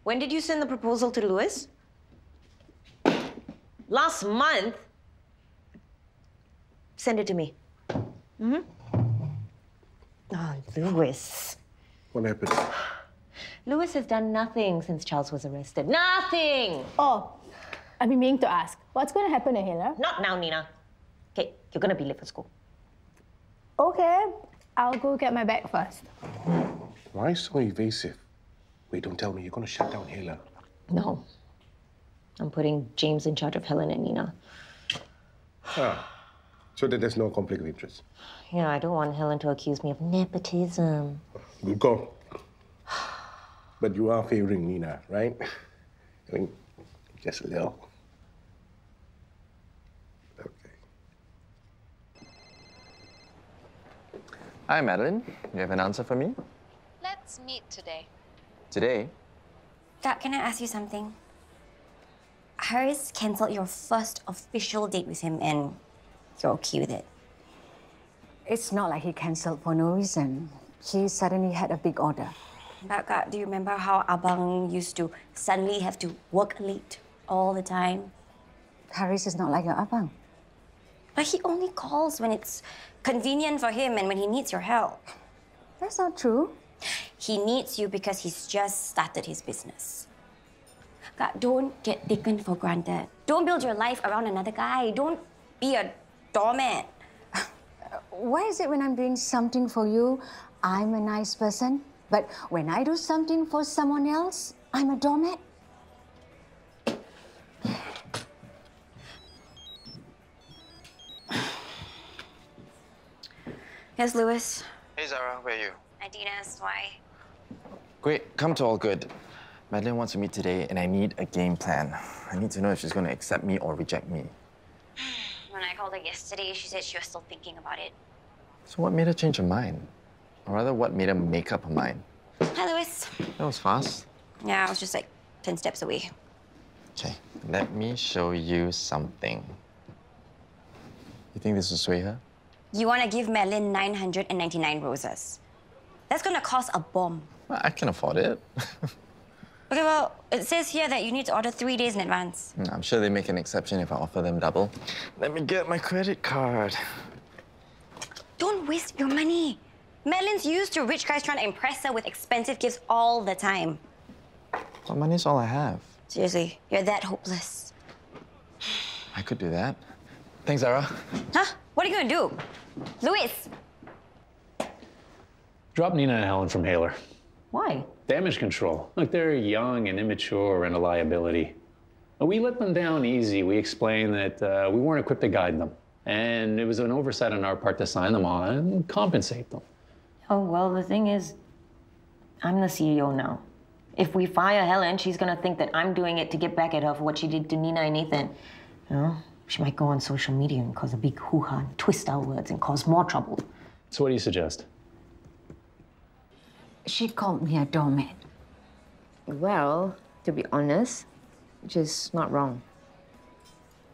When did you send the proposal to Louis? Last month? Send it to me. Mm-hmm. Oh, Louis. What happened? Louis has done nothing since Charles was arrested. Nothing! Oh, I've been meaning to ask. What's going to happen to Hila? Not now, Nina. Okay, you're gonna be late for school. Okay, I'll go get my bag first. Why so evasive? Wait, don't tell me you're gonna shut down Hela. No. I'm putting James in charge of Helen and Nina. Ah, so that there's no conflict of interest. Yeah, I don't want Helen to accuse me of nepotism. Good call. But you are favoring Nina, right? I mean, just a little. Okay. Hi, Madeline. You have an answer for me? Let's meet today. Today? Dad, can I ask you something? Harris cancelled your first official date with him and you're okay with it. It's not like he cancelled for no reason. He suddenly had a big order. But Kak, do you remember how Abang used to suddenly have to work late all the time? Harris is not like your abang. But he only calls when it's convenient for him and when he needs your help. That's not true. He needs you because he's just started his business. Kak, don't get taken for granted. Don't build your life around another guy. Don't be a doormat. Why is it when I'm doing something for you, I'm a nice person? But when I do something for someone else, I'm a doormat? Yes, Louis. Hey, Zara, where are you? Adina's, why? Great, come to all good. Madeline wants to meet today, and I need a game plan. I need to know if she's going to accept me or reject me. When I called her yesterday, she said she was still thinking about it. So what made her change her mind? Or rather, what made her make up her mind? Hi, Louis. That was fast. Yeah, I was just like 10 steps away. Okay, let me show you something. You think this will sway her? You want to give Madeline 999 roses. That's going to cost a bomb. Well, I can afford it. Okay, well, it says here that you need to order 3 days in advance. I'm sure they make an exception if I offer them double. Let me get my credit card. Don't waste your money. Madeline's used to rich guys trying to impress her with expensive gifts all the time. But money's all I have. Seriously, you're that hopeless. I could do that. Thanks, Zara. Huh? What are you gonna do? Louis! Drop Nina and Helen from Haler. Why? Damage control. Look, they're young and immature and a liability. We let them down easy. We explained that we weren't equipped to guide them. And it was an oversight on our part to sign them on and compensate them. Oh, well, the thing is, I'm the CEO now. If we fire Helen, she's gonna think that I'm doing it to get back at her for what she did to Nina and Nathan. You know, she might go on social media and cause a big hoo-ha and twist our words and cause more trouble. So what do you suggest? She called me a doormat. Well, to be honest, she's not wrong.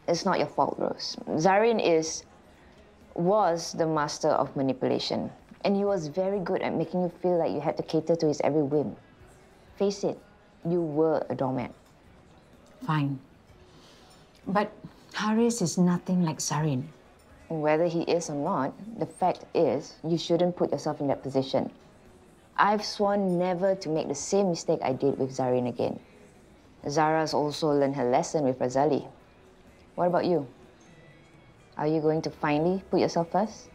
It's not your fault, Rose. Zarin was the master of manipulation, and he was very good at making you feel like you had to cater to his every whim. Face it, you were a doormat. Fine. But Harris is nothing like Zarin. Whether he is or not, the fact is, you shouldn't put yourself in that position. I've sworn never to make the same mistake I did with Zarin again. Zara's also learned her lesson with Razali. What about you? Are you going to finally put yourself first?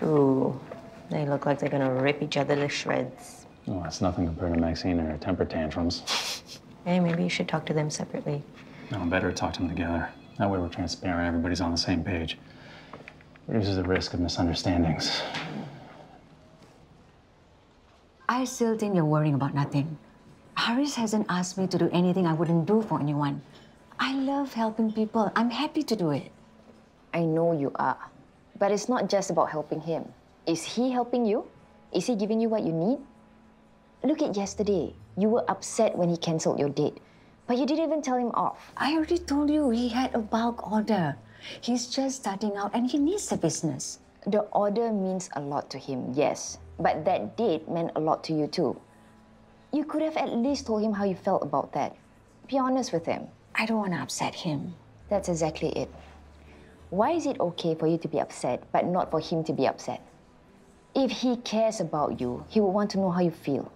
Ooh, they look like they're gonna rip each other to shreds. Oh, that's nothing compared to Maxine and her temper tantrums. Hey, maybe you should talk to them separately. No, better talk to them together. That way we're transparent, everybody's on the same page. Reduces the risk of misunderstandings. I still think you're worrying about nothing. Harris hasn't asked me to do anything I wouldn't do for anyone. I love helping people. I'm happy to do it. I know you are. But it's not just about helping him. Is he helping you? Is he giving you what you need? Look at yesterday. You were upset when he cancelled your date. But you didn't even tell him off. I already told you he had a bulk order. He's just starting out and he needs the business. The order means a lot to him, yes. But that date meant a lot to you too. You could have at least told him how you felt about that. Be honest with him. I don't want to upset him. That's exactly it. Why is it okay for you to be upset, but not for him to be upset? If he cares about you, he will want to know how you feel.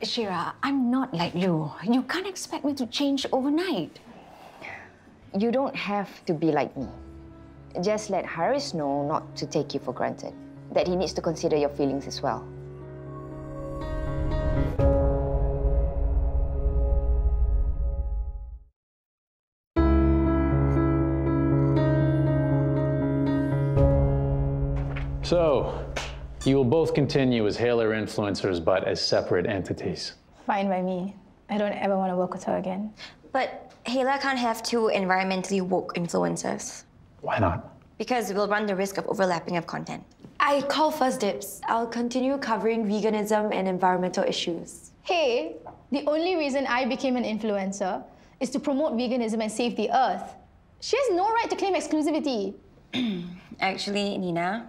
Shira, I'm not like you. You can't expect me to change overnight. You don't have to be like me. Just let Haris know not to take you for granted, that he needs to consider your feelings as well. So, you will both continue as Hailer influencers, but as separate entities. Fine by me. I don't ever want to work with her again. But Hailer can't have two environmentally woke influencers. Why not? Because we'll run the risk of overlapping of content. I call first dibs. I'll continue covering veganism and environmental issues. Hey, the only reason I became an influencer is to promote veganism and save the earth. She has no right to claim exclusivity. Actually, Nina,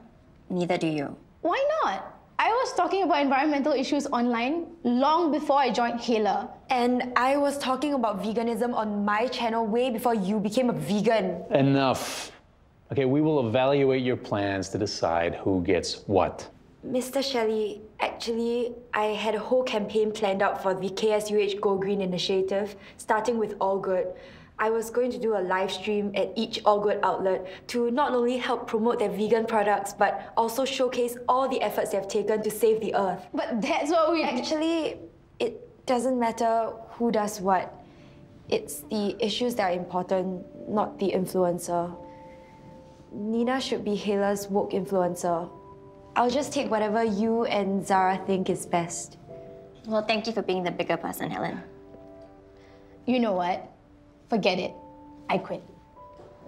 neither do you. Why not? I was talking about environmental issues online long before I joined Hailer. And I was talking about veganism on my channel way before you became a vegan. Enough. Okay, we will evaluate your plans to decide who gets what. Mr. Shelley, actually, I had a whole campaign planned out for the KSUH Go Green initiative, starting with All Good. I was going to do a live stream at each All Good outlet to not only help promote their vegan products, but also showcase all the efforts they've taken to save the earth. But that's what we... Actually, it doesn't matter who does what. It's the issues that are important, not the influencer. Nina should be Hailer's woke influencer. I'll just take whatever you and Zara think is best. Well, thank you for being the bigger person, Helen. You know what? Forget it. I quit.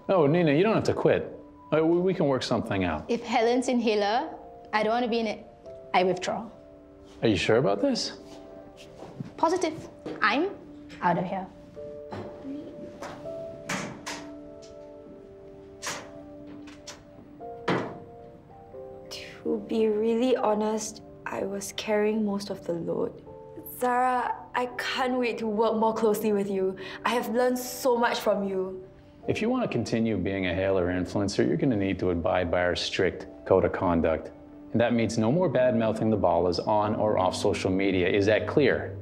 No, Nina, you don't have to quit. We can work something out. If Helen's in Hailer, I don't want to be in it. I withdraw. Are you sure about this? Positive. I'm out of here. To be really honest, I was carrying most of the load. Zara, I can't wait to work more closely with you. I have learned so much from you. If you want to continue being a Hailer influencer, you're going to need to abide by our strict code of conduct. And that means no more bad-mouthing the ballas on or off social media. Is that clear?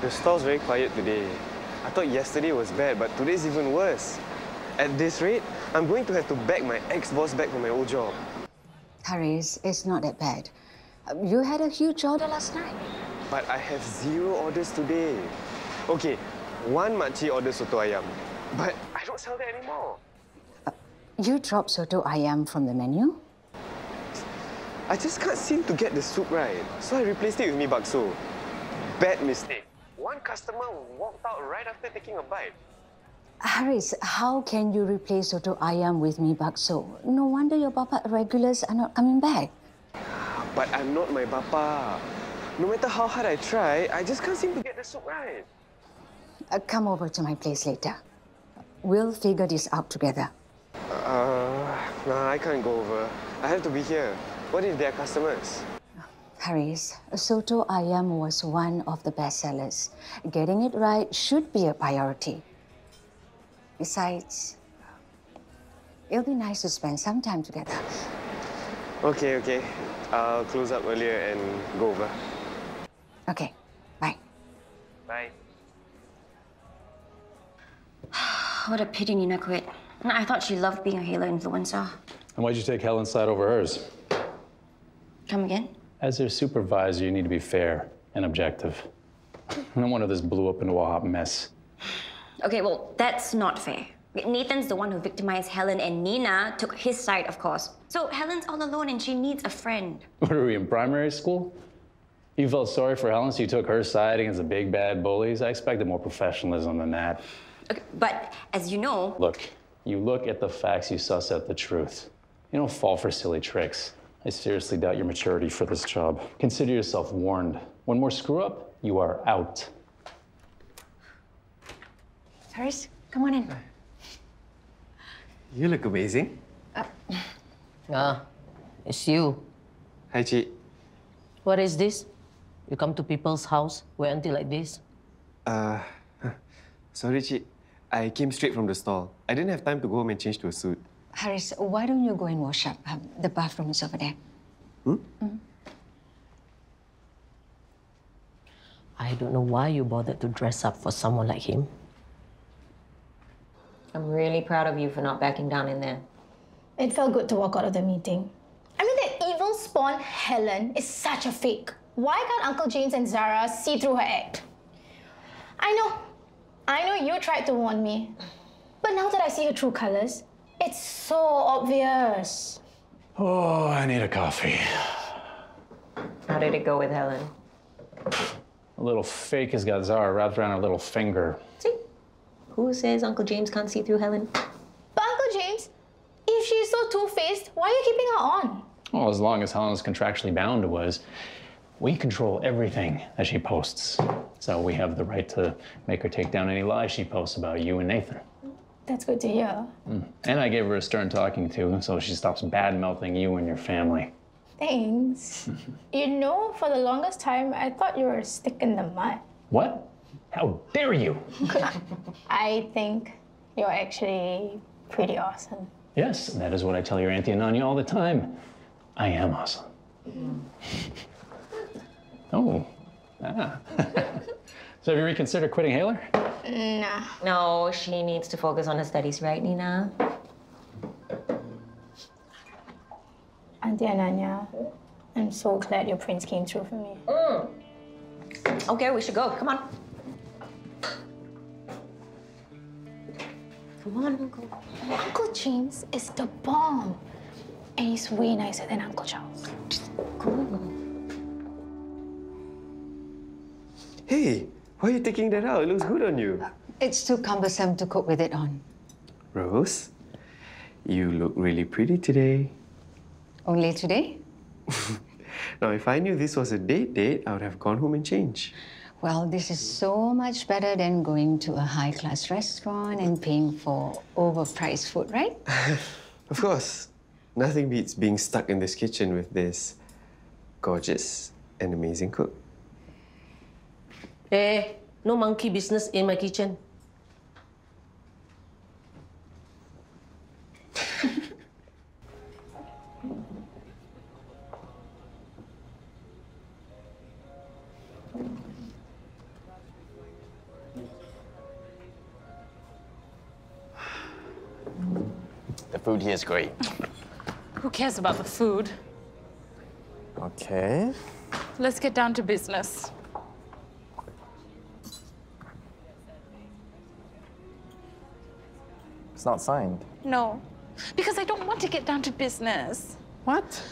The store's very quiet today. I thought yesterday was bad, but today's even worse. At this rate, I'm going to have to beg my ex-boss back from my old job. Haris, it's not that bad. You had a huge order last night. But I have 0 orders today. Okay, one makcik orders soto ayam, but I don't sell that anymore. You dropped soto ayam from the menu? I just can't seem to get the soup right, so I replaced it with mee bakso. Bad mistake. One customer walked out right after taking a bite. Haris, how can you replace soto ayam with mee bakso? No wonder your bapa regulars are not coming back. But I'm not my bapa. No matter how hard I try, I just can't seem to get the soup right. Come over to my place later. We'll figure this out together. Nah, I can't go over. I have to be here. What if they're customers? Haris, soto ayam was one of the best sellers. Getting it right should be a priority. Besides, it'll be nice to spend some time together. Okay. I'll close up earlier and go over. Okay, bye. Bye. What a pity Nina quit. I thought she loved being a Hailer influencer. And why'd you take Helen's side over hers? Come again? As their supervisor, you need to be fair and objective. No wonder this blew up into a hot mess. Okay, well, that's not fair. Nathan's the one who victimized Helen, and Nina took his side, of course. So Helen's all alone and she needs a friend. What are we, in primary school? You felt sorry for Helen, so you took her side against the big bad bullies? I expected more professionalism than that. Okay, but as you know... Look, you look at the facts, you suss out the truth. You don't fall for silly tricks. I seriously doubt your maturity for this job. Consider yourself warned. One more screw up, you are out. Haris, Come on in. You look amazing. It's you. Hi, Cik. What is this? You come to people's house, wear until like this? Sorry, Cik. I came straight from the stall. I didn't have time to go home and change to a suit. Haris, why don't you go and wash up? The bathroom is over there. I don't know why you bothered to dress up for someone like him. I'm really proud of you for not backing down in there. It felt good to walk out of the meeting. I mean, that evil spawn Helen is such a fake. Why can't Uncle James and Zara see through her act? I know you tried to warn me. But now that I see her true colors, it's so obvious. Oh, I need a coffee. How did it go with Helen? A little fake has got Zara wrapped around her little finger. See? Who says Uncle James can't see through Helen? But Uncle James, if she's so two-faced, why are you keeping her on? Well, as long as Helen's contractually bound to us, we control everything that she posts. So we have the right to make her take down any lies she posts about you and Nathan. That's good to hear. And I gave her a stern talking to, so she stops bad-mouthing you and your family. Thanks. You know, for the longest time, I thought you were a stick in the mud. What? How dare you? I think you're actually pretty awesome. Yes, that is what I tell your Auntie Ananya all the time. I am awesome. Oh. So have you reconsidered quitting Haler? Nah. No, she needs to focus on her studies, right, Nina? Auntie Ananya, I'm so glad your prince came through for me. Okay, we should go. Come on. Come on, Uncle. Uncle James is the bomb. And he's way nicer than Uncle Charles. Just go. Hey, why are you taking that out? It looks good on you. It's too cumbersome to cook with it on. Rose, you look really pretty today. Only today? Now, if I knew this was a date, I would have gone home and changed. Well, this is so much better than going to a high-class restaurant and paying for overpriced food, right? Of course. Nothing beats being stuck in this kitchen with this gorgeous and amazing cook. Hey, no monkey business in my kitchen. The food here is great. Who cares about the food? Okay. Let's get down to business. It's not signed. No, because I don't want to get down to business. What?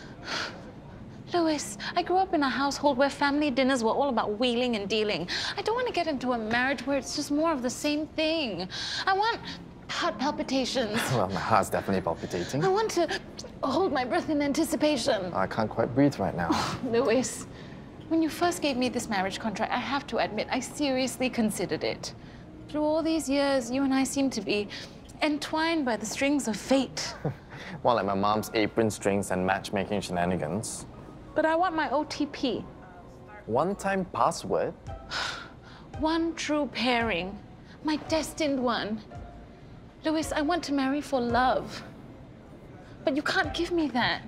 Louis, I grew up in a household where family dinners were all about wheeling and dealing. I don't want to get into a marriage where it's just more of the same thing. I want heart palpitations. Well, my heart's definitely palpitating. I want to hold my breath in anticipation. I can't quite breathe right now. Louis, when you first gave me this marriage contract, I have to admit, I seriously considered it. Through all these years, you and I seem to be entwined by the strings of fate. More like my mom's apron strings and matchmaking shenanigans. But I want my OTP. One-time password? One true pairing. My destined one. Louis, I want to marry for love. But you can't give me that.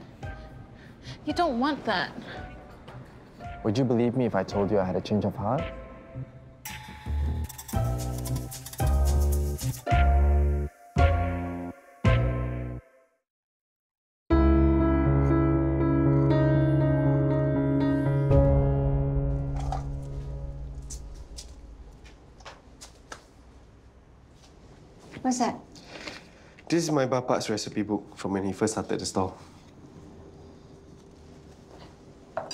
You don't want that. Would you believe me if I told you I had a change of heart? What's that? This is my bapak's recipe book from when he first started the stall.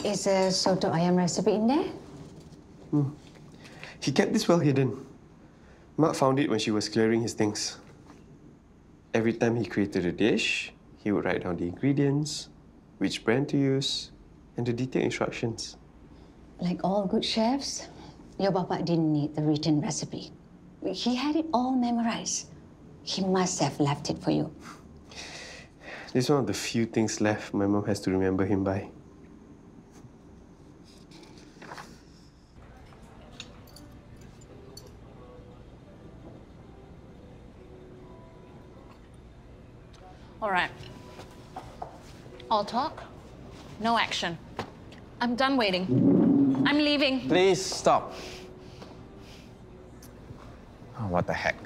Is a soto ayam recipe in there? He kept this well hidden. Mak found it when she was clearing his things. Every time he created a dish, he would write down the ingredients, which brand to use, and the detailed instructions. Like all good chefs, your bapak didn't need the written recipe. He had it all memorized. He must have left it for you. This is one of the few things left my mom has to remember him by. All right. All talk, no action. I'm done waiting. I'm leaving. Please stop. Oh, what the heck?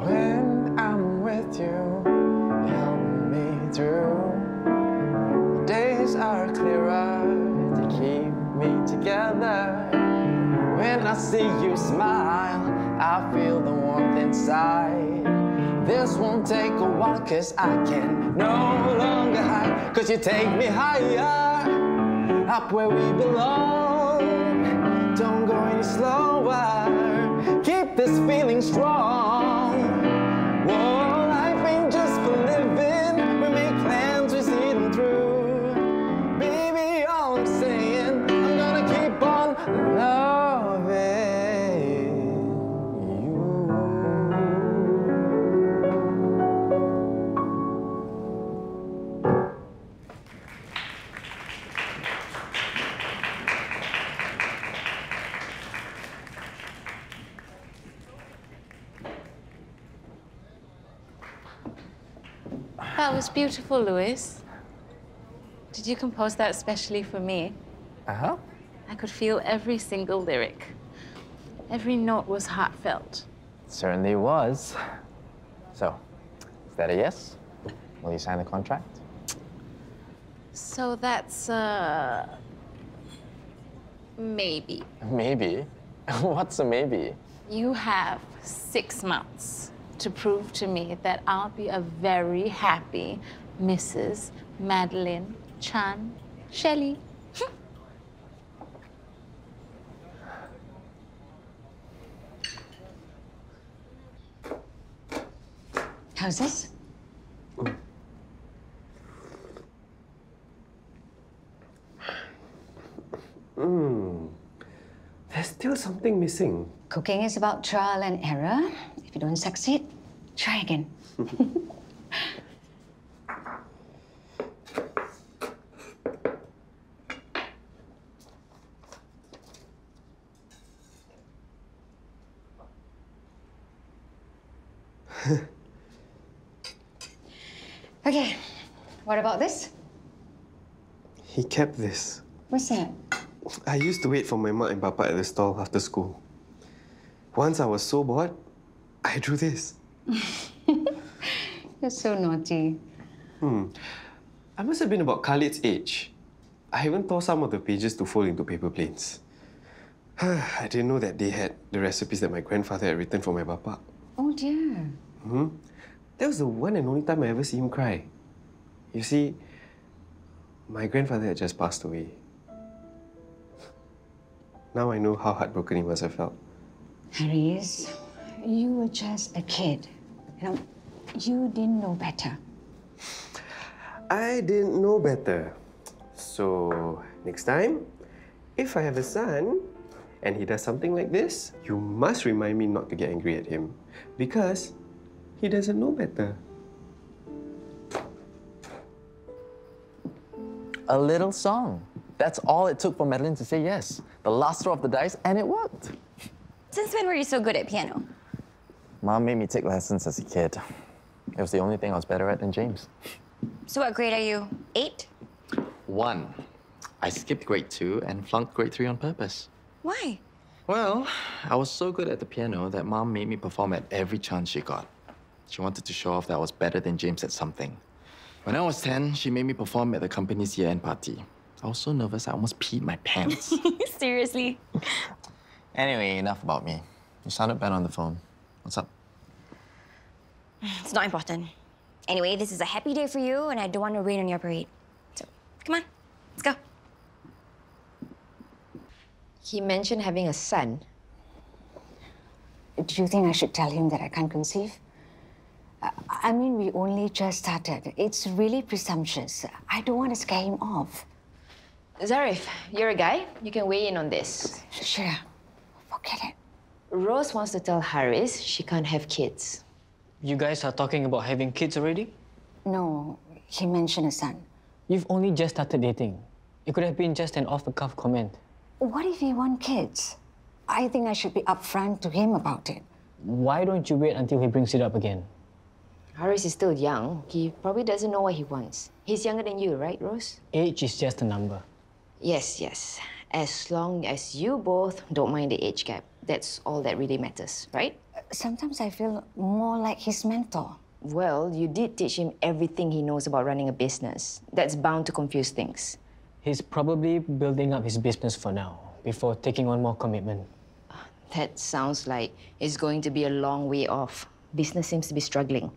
When I'm with you, help me through. Days are clearer to keep me together. When I see you smile, I feel the warmth inside. This won't take a while, cause I can no longer hide. Cause you take me higher, up where we belong. Don't go any slower, keep this feeling strong. Whoa, life ain't just for living, we make plans, we see them through. Baby, all I'm saying, I'm gonna keep on loving you. That was beautiful, Louis. Did you compose that especially for me? Uh-huh. I could feel every single lyric. Every note was heartfelt. Certainly was. So, is that a yes? Will you sign the contract? So that's maybe. Maybe. What's a maybe? You have 6 months to prove to me that I'll be a very happy Mrs. Madeline Chan Shelley. How's this? There's still something missing. Cooking is about trial and error. If you don't succeed, try again. Okay, what about this? He kept this. What's that? I used to wait for my mom and papa at the stall after school. Once I was so bored, I drew this. You're so naughty. I must have been about Khalid's age. I even tore some of the pages to fold into paper planes. I didn't know that they had the recipes that my grandfather had written for my papa. Oh dear. That was the one and only time I ever see him cry. You see, my grandfather had just passed away. Now I know how heartbroken he must have felt. Harris, you were just a kid. You didn't know better. I didn't know better. So, next time, if I have a son and he does something like this, you must remind me not to get angry at him because he doesn't know better. A little song. That's all it took for Madeline to say yes. The last throw of the dice, and it worked. Since when were you so good at piano? Mom made me take lessons as a kid. It was the only thing I was better at than James. So what grade are you? 8? 1. I skipped grade 2 and flunked grade 3 on purpose. Why? Well, I was so good at the piano that Mom made me perform at every chance she got. She wanted to show off that I was better than James at something. When I was 10, she made me perform at the company's year-end party. I was so nervous I almost peed my pants. Seriously? Anyway, enough about me. You sounded bad on the phone. What's up? It's not important. Anyway, this is a happy day for you, and I don't want to rain on your parade. So, come on, let's go. He mentioned having a son. Do you think I should tell him that I can't conceive? I mean, we only just started. It's really presumptuous. I don't want to scare him off. Zarif, you're a guy. You can weigh in on this. Sure. Forget it. Rose wants to tell Haris she can't have kids. You guys are talking about having kids already? No, he mentioned a son. You've only just started dating. It could have been just an off-the-cuff comment. What if he wants kids? I think I should be upfront to him about it. Why don't you wait until he brings it up again? Haris is still young. He probably doesn't know what he wants. He's younger than you, right, Rose? Age is just a number. Yes. As long as you both don't mind the age gap, that's all that really matters, right? Sometimes I feel more like his mentor. Well, you did teach him everything he knows about running a business. That's bound to confuse things. He's probably building up his business for now, before taking on more commitment. That sounds like it's going to be a long way off. Business seems to be struggling.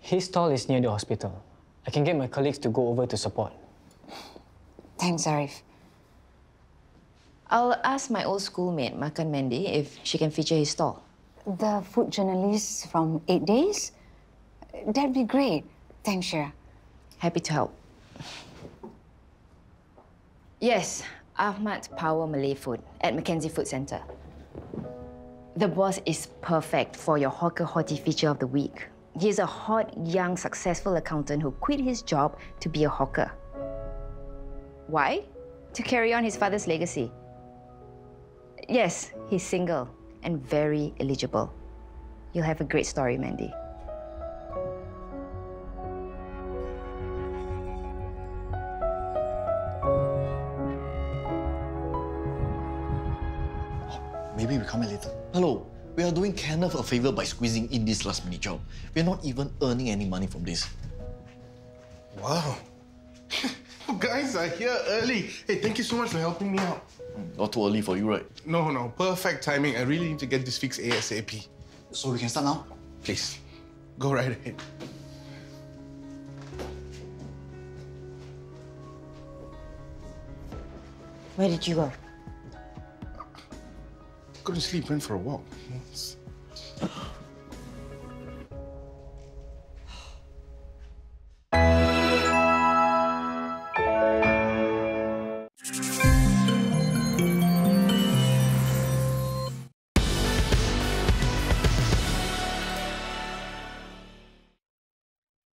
His stall is near the hospital. I can get my colleagues to go over to support. Thanks, Zarif. I'll ask my old schoolmate, Makan Mandy, if she can feature his stall. The food journalist from 8 Days? That'd be great. Thanks, Shira. Happy to help. Yes, Ahmad Power Malay Food at Mackenzie Food Centre. The boss is perfect for your hawker hottie feature of the week. He's a hot, young, successful accountant who quit his job to be a hawker. Why? To carry on his father's legacy. Yes, he's single and very eligible. You'll have a great story, Mandy. Maybe we come in later. Hello, we are doing Kenneth a favor by squeezing in this last-minute job. We're not even earning any money from this. Wow. You guys are here early. Hey, thank you so much for helping me out. Not too early for you, right? No. Perfect timing. I really need to get this fixed ASAP. So we can start now? Please, go right ahead. Where did you go? Couldn't sleep, went for a walk.